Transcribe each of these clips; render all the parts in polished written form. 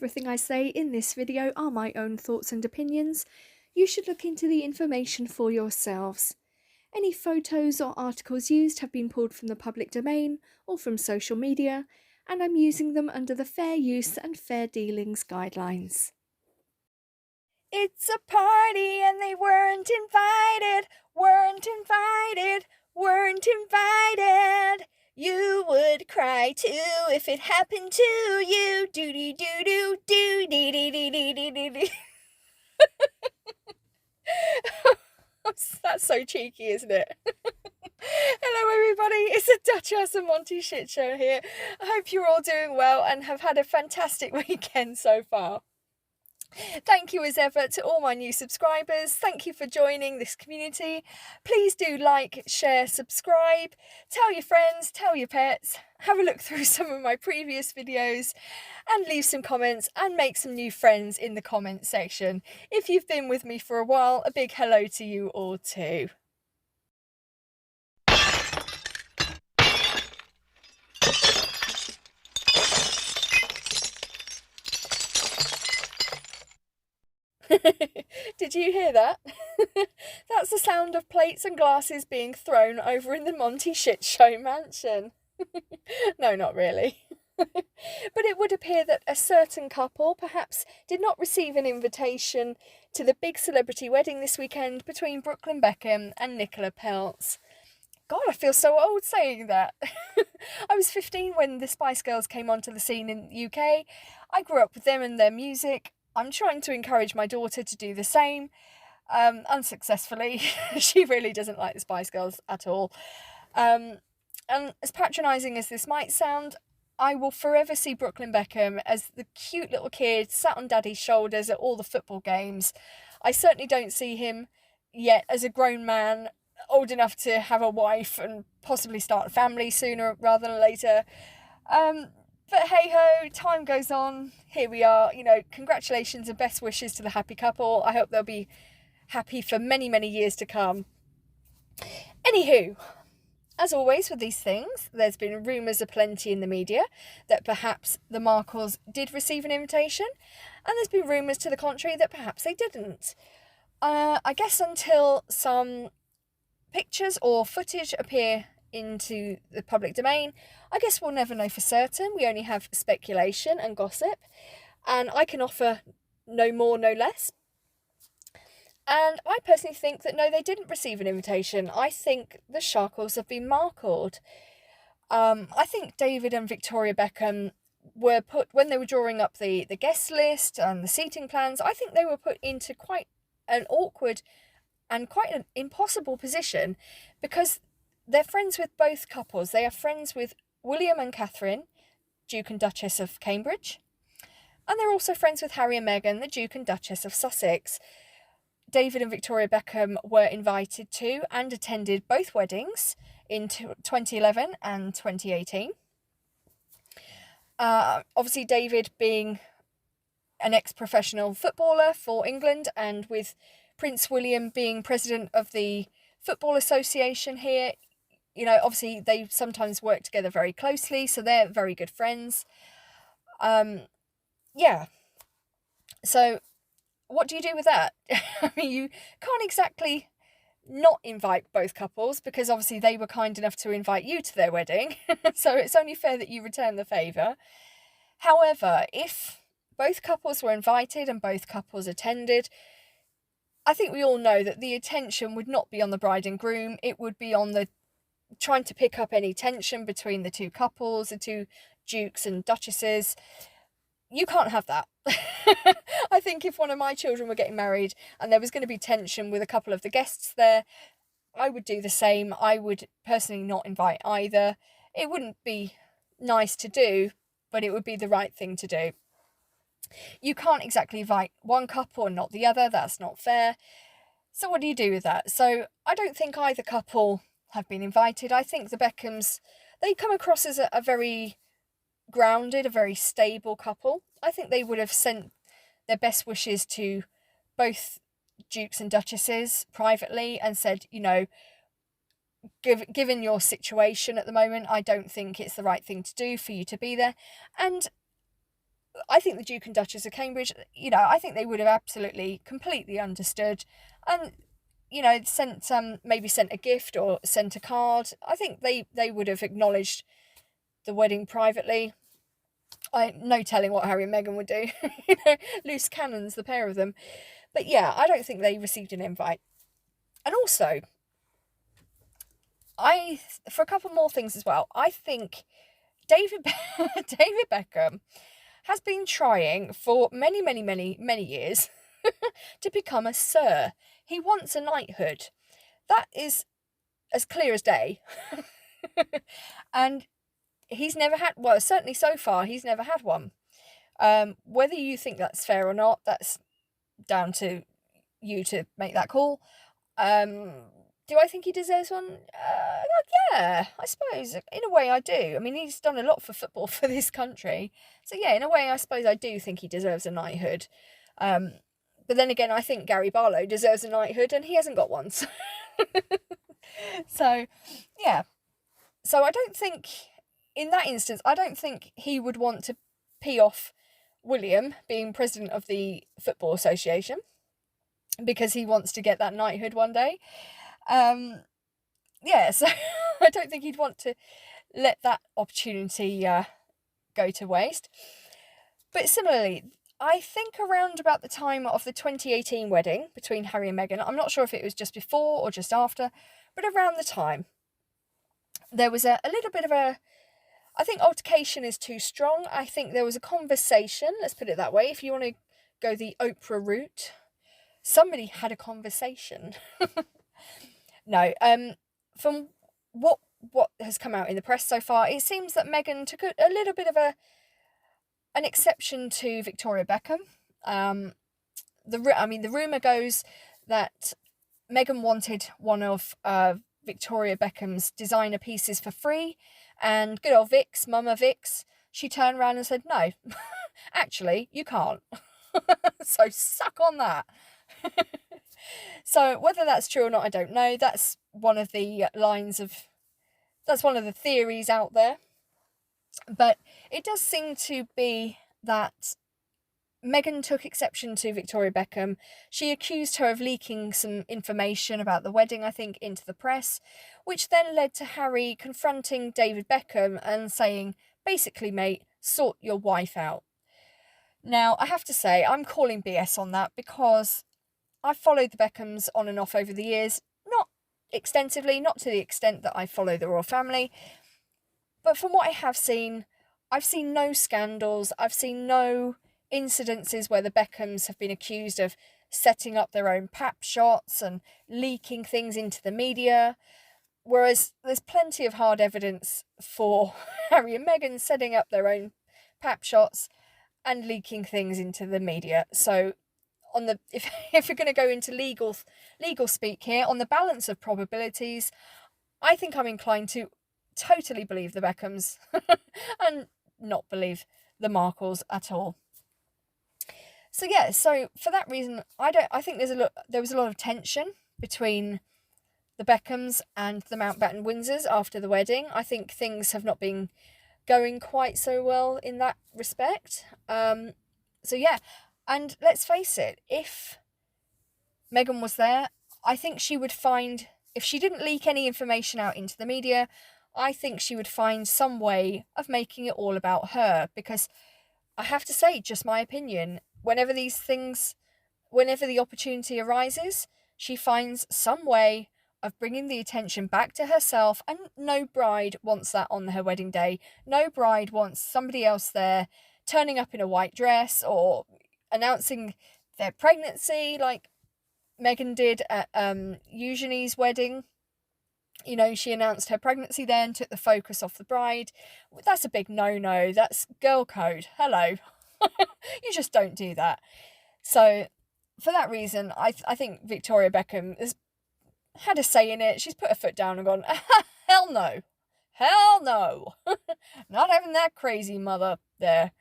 everything I say in this video are my own thoughts and opinions. You should look into the information for yourselves. Any photos or articles used have been pulled from the public domain or from social media, and I'm using them under the Fair Use and Fair Dealings guidelines. It's a party and they weren't invited. You would cry too if it happened to you. Doo doo doo doo doo dee dee dee dee dee dee dee. That's so cheeky, isn't it? Hello everybody, it's the Duchess and Monty shit show here. I hope you're all doing well and have had a fantastic weekend so far. Thank you as ever to all my new subscribers. Thank you for joining this community. Please do like, share, subscribe, tell your friends, tell your pets, have a look through some of my previous videos and leave some comments and make some new friends in the comment section. If you've been with me for a while, a big hello to you all too. Did you hear that? That's the sound of plates and glasses being thrown over in the Monty Shit Show mansion. No, not really. But it would appear that a certain couple perhaps did not receive an invitation to the big celebrity wedding this weekend between Brooklyn Beckham and Nicola Peltz. God, I feel so old saying that. I was 15 when the Spice Girls came onto the scene in the UK. I grew up with them and their music. I'm trying to encourage my daughter to do the same, unsuccessfully. She really doesn't like the Spice Girls at all. And as patronising as this might sound, I will forever see Brooklyn Beckham as the cute little kid sat on daddy's shoulders at all the football games. I certainly don't see him yet as a grown man, old enough to have a wife and possibly start a family sooner rather than later. But hey-ho, time goes on, here we are, congratulations and best wishes to the happy couple. I hope they'll be happy for many, many years to come. Anywho, as always with these things, there's been rumours aplenty in the media that perhaps the Markles did receive an invitation, and there's been rumours to the contrary that perhaps they didn't. I guess until some pictures or footage appear into the public domain, I guess we'll never know for certain. We only have speculation and gossip, and I can offer no more, no less. And I personally think that no, they didn't receive an invitation. I think the Sharkles have been Markled. I think David and Victoria Beckham were put, when they were drawing up the guest list and the seating plans, I think they were put into quite an awkward and quite an impossible position, because they're friends with both couples. They are friends with William and Catherine, Duke and Duchess of Cambridge. And they're also friends with Harry and Meghan, the Duke and Duchess of Sussex. David and Victoria Beckham were invited to and attended both weddings in 2011 and 2018. Obviously, David being an ex-professional footballer for England, and with Prince William being president of the Football Association here, obviously they sometimes work together very closely, so they're very good friends. Yeah. So what do you do with that? I mean, you can't exactly not invite both couples, because obviously they were kind enough to invite you to their wedding. So it's only fair that you return the favour. However, if both couples were invited and both couples attended, I think we all know that the attention would not be on the bride and groom. It would be on the trying to pick up any tension between the two couples, the two dukes and duchesses. You can't have that. I think if one of my children were getting married and there was going to be tension with a couple of the guests there, I would do the same. I would personally not invite either. It wouldn't be nice to do, but it would be the right thing to do. You can't exactly invite one couple and not the other. That's not fair. So what do you do with that? So I don't think either couple have been invited. I think the Beckhams, they come across as a very grounded, a very stable couple. I think they would have sent their best wishes to both dukes and duchesses privately and said, given your situation at the moment, I don't think it's the right thing to do for you to be there. And I think the Duke and Duchess of Cambridge, I think they would have absolutely, completely understood, and sent maybe sent a gift or sent a card. I think they would have acknowledged the wedding privately. No telling what Harry and Meghan would do. Loose cannons, the pair of them. But yeah, I don't think they received an invite. And also, for a couple more things as well, I think David David Beckham has been trying for many, many, many, many years to become a Sir. He wants a knighthood. That is as clear as day. And he's never had, well, certainly so far, he's never had one. Whether you think that's fair or not, that's down to you to make that call. Do I think he deserves one? Yeah, I suppose. In a way, I do. I mean, he's done a lot for football for this country. So, yeah, in a way, I suppose I do think he deserves a knighthood. But then again, I think Gary Barlow deserves a knighthood, and he hasn't got one. So, yeah. So, I don't think, in that instance, I don't think he would want to pee off William being president of the Football Association, because he wants to get that knighthood one day. Yeah, so I don't think he'd want to let that opportunity go to waste. But similarly, I think around about the time of the 2018 wedding between Harry and Meghan, I'm not sure if it was just before or just after, but around the time, there was a little bit of I think altercation is too strong. I think there was a conversation, let's put it that way, if you want to go the Oprah route. Somebody had a conversation. No, from what has come out in the press so far, it seems that Meghan took a little bit of an exception to Victoria Beckham. The rumour goes that Meghan wanted one of Victoria Beckham's designer pieces for free, and good old Vix, Mama Vix, she turned around and said, no, actually, you can't. So suck on that. So whether that's true or not, I don't know. That's one of the that's one of the theories out there. But it does seem to be that Meghan took exception to Victoria Beckham. She accused her of leaking some information about the wedding, I think, into the press, which then led to Harry confronting David Beckham and saying, basically, mate, sort your wife out. Now, I have to say, I'm calling BS on that, because I've followed the Beckhams on and off over the years, not extensively, not to the extent that I follow the royal family, but from what I have seen, I've seen no scandals, I've seen no incidences where the Beckhams have been accused of setting up their own pap shots and leaking things into the media, whereas there's plenty of hard evidence for Harry and Meghan setting up their own pap shots and leaking things into the media. So if you're going to go into legal speak here, on the balance of probabilities, I think I'm inclined to totally believe the Beckhams and not believe the Markles at all. So yeah, so for that reason, I think there was a lot of tension between the Beckhams and the Mountbatten Windsors after the wedding. I think things have not been going quite so well in that respect. So yeah. And let's face it, if Meghan was there, I think she would find, if she didn't leak any information out into the media, I think she would find some way of making it all about her. Because I have to say, just my opinion, whenever the opportunity arises, she finds some way of bringing the attention back to herself, and no bride wants that on her wedding day. No bride wants somebody else there turning up in a white dress or announcing their pregnancy like Meghan did at Eugenie's wedding. She announced her pregnancy then, took the focus off the bride. That's a big no-no. That's girl code. Hello. You just don't do that. So for that reason, I think Victoria Beckham has had a say in it. She's put her foot down and gone, hell no. Hell no. Not having that crazy mother there.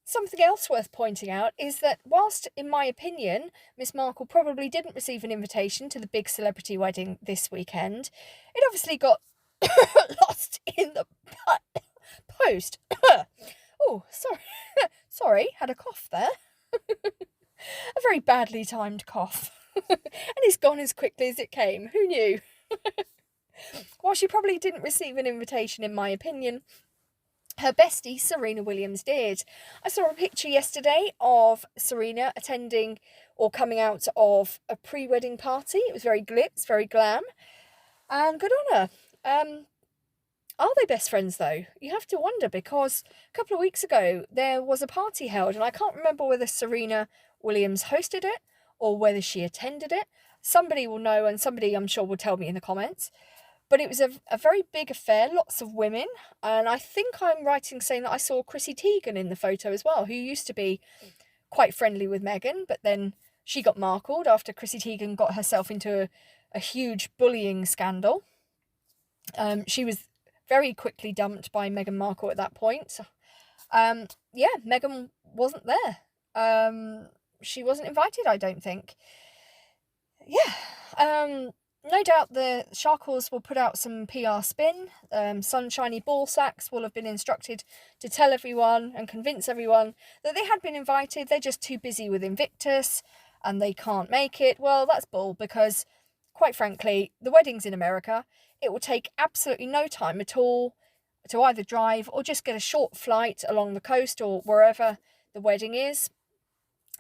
Something else worth pointing out is that whilst, in my opinion, Miss Markle probably didn't receive an invitation to the big celebrity wedding this weekend, it obviously got lost in the post. Oh, sorry. Sorry, had a cough there. A very badly timed cough. And it's gone as quickly as it came. Who knew? While she probably didn't receive an invitation, in my opinion, her bestie, Serena Williams, did. I saw a picture yesterday of Serena attending or coming out of a pre-wedding party. It was very glitz, very glam, and good on her. Are they best friends, though? You have to wonder, because a couple of weeks ago there was a party held, and I can't remember whether Serena Williams hosted it or whether she attended it. Somebody will know, and somebody, I'm sure, will tell me in the comments. But it was a very big affair, lots of women, and I think I'm right in saying that I saw Chrissy Teigen in the photo as well, who used to be quite friendly with Meghan, but then she got Markled after Chrissy Teigen got herself into a huge bullying scandal. She was very quickly dumped by Meghan Markle at that point. Yeah, Meghan wasn't there. She wasn't invited, I don't think. Yeah. No doubt the Sharkles will put out some PR spin. Sunshiny Ballsacks will have been instructed to tell everyone and convince everyone that they had been invited. They're just too busy with Invictus and they can't make it. Well, that's bull, because, quite frankly, the wedding's in America. It will take absolutely no time at all to either drive or just get a short flight along the coast or wherever the wedding is.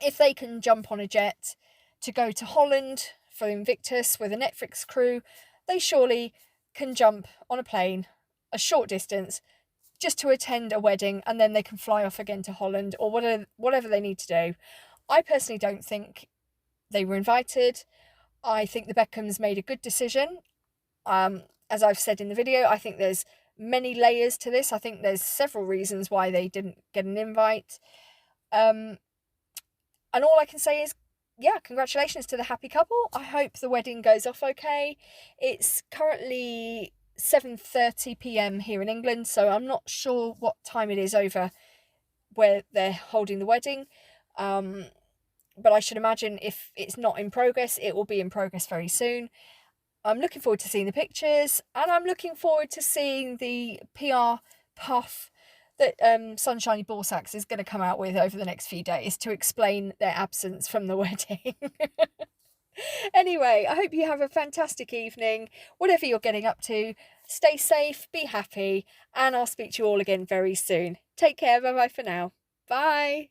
If they can jump on a jet to go to Holland for Invictus with a Netflix crew, they surely can jump on a plane a short distance just to attend a wedding, and then they can fly off again to Holland or whatever they need to do. I personally don't think they were invited. I think the Beckhams made a good decision. As I've said in the video, I think there's many layers to this. I think there's several reasons why they didn't get an invite. And all I can say is, yeah, congratulations to the happy couple. I hope the wedding goes off okay. It's currently 7:30 p.m. here in England, so I'm not sure what time it is over where they're holding the wedding. But I should imagine if it's not in progress, it will be in progress very soon. I'm looking forward to seeing the pictures, and I'm looking forward to seeing the PR puff that Sunshiny Ballsacks is going to come out with over the next few days to explain their absence from the wedding. Anyway, I hope you have a fantastic evening, whatever you're getting up to. Stay safe, be happy, and I'll speak to you all again very soon. Take care, bye-bye for now. Bye!